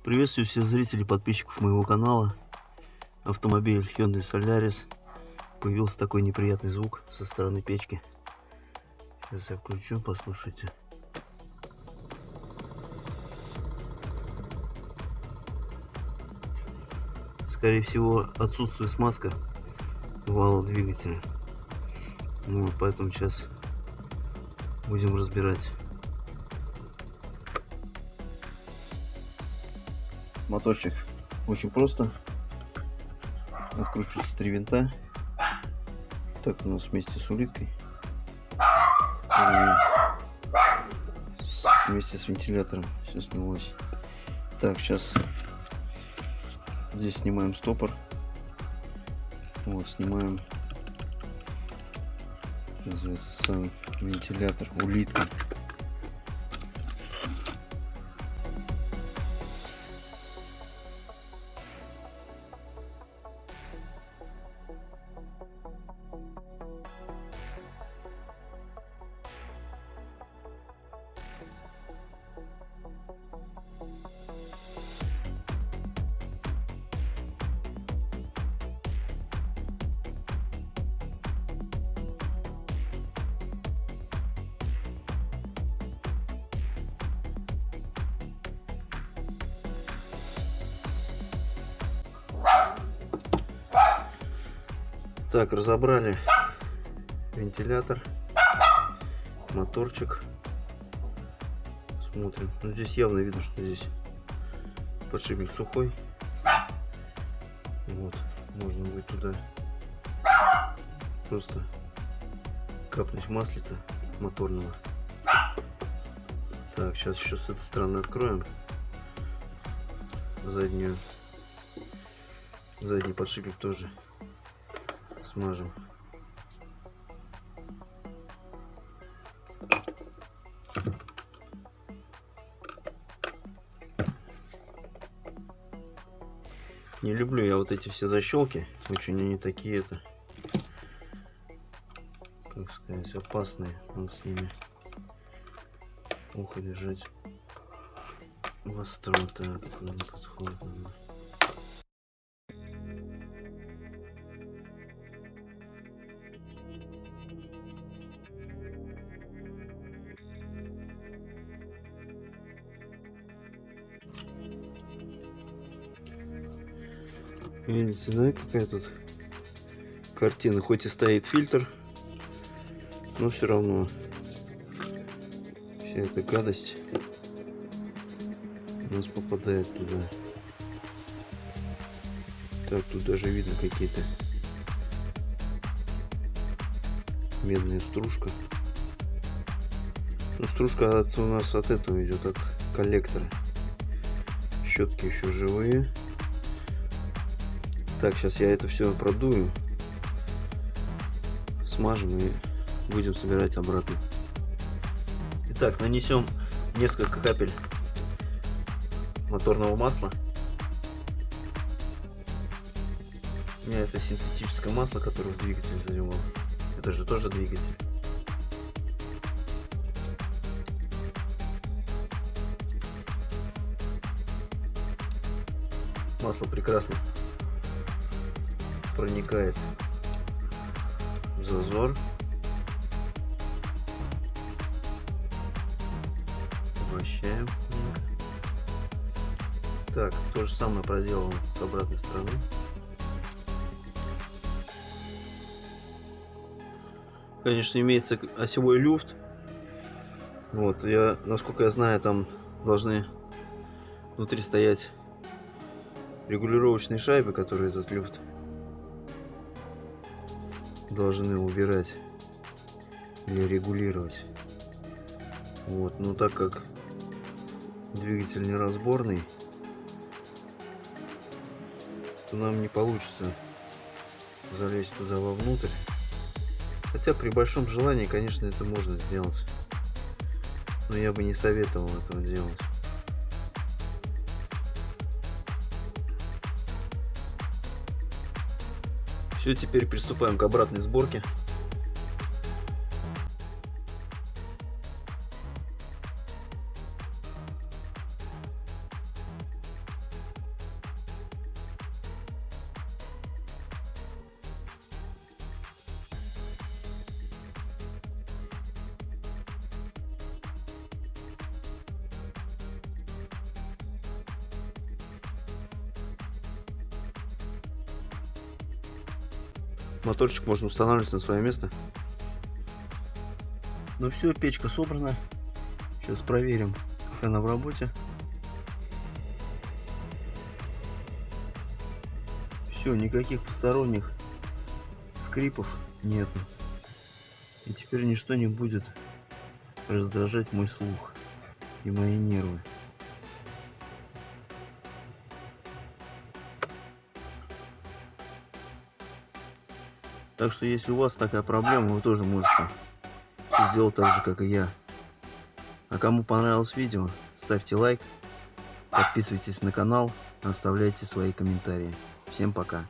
Приветствую всех зрителей и подписчиков моего канала. Автомобиль Hyundai Solaris. Появился такой неприятный звук со стороны печки. Сейчас я включу, послушайте. Скорее всего, отсутствует смазка вала двигателя. Ну, поэтому сейчас будем разбирать. Моторчик очень просто. Откручиваются 3 винта. Так у нас вместе с улиткой. Вместе с вентилятором все снялось. Так, сейчас здесь снимаем стопор. Вот, снимаем, называется, сам вентилятор, улитка. Так, разобрали вентилятор, моторчик. Смотрим. Ну, здесь явно видно, что здесь подшипник сухой. Вот, можно будет туда просто капнуть маслица моторного. Так, сейчас еще с этой стороны откроем задний подшипник тоже смажем. Не люблю я вот эти все защелки, очень они такие, это, как сказать, опасные. Надо с ними ухо держать востро. Так, куда не подходит. Видите, да, какая тут картина? Хоть и стоит фильтр, но все равно вся эта гадость у нас попадает туда. Так, тут даже видно какие-то медная стружка. Ну, стружка у нас от этого идет, от коллектора. Щетки еще живые. Так, сейчас я это все продую, смажем и будем собирать обратно. Итак, нанесем несколько капель моторного масла. У меня это синтетическое масло, которое в двигатель заливал. Это же тоже двигатель. Масло прекрасно проникает в зазор. Обращаем. Так, то же самое проделаем с обратной стороны. Конечно, имеется осевой люфт. Вот, насколько я знаю, там должны внутри стоять регулировочные шайбы, которые этот люфт должны убирать или регулировать. Вот, но так как двигатель неразборный, то нам не получится залезть туда вовнутрь. Хотя при большом желании, конечно, это можно сделать, но я бы не советовал этого делать. Все, теперь приступаем к обратной сборке. Моторчик можно устанавливать на свое место. Ну все, печка собрана. Сейчас проверим, как она в работе. Все, никаких посторонних скрипов нету. И теперь ничто не будет раздражать мой слух и мои нервы. Так что если у вас такая проблема, вы тоже можете сделать так же, как и я. А кому понравилось видео, ставьте лайк, подписывайтесь на канал, оставляйте свои комментарии. Всем пока!